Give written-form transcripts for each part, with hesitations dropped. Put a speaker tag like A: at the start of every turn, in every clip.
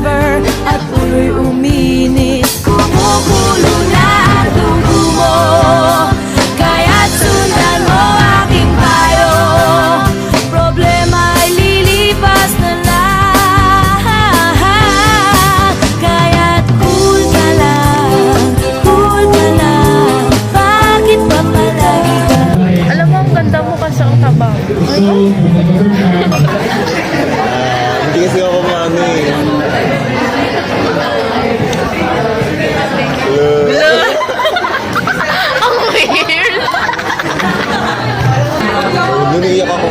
A: fever at ulo'y uminit. Kumukulo na ang dugo mo, kaya't sundan mo aking payo. Problema ay lilipas na lang, kaya't cool ka lang, cool ka lang. Bakit ba palagi ka?
B: Alam mo, ang ganda mo kasi ang taba.
C: Hindi kasi ako maano eh.
B: Ang weird!
C: Nuniyak ako.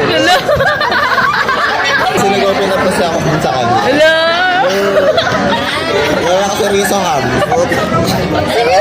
C: Kasi nag-open up kasi ako sa kanya.
B: Hello!
C: Wala kasi reason ham.
B: Sige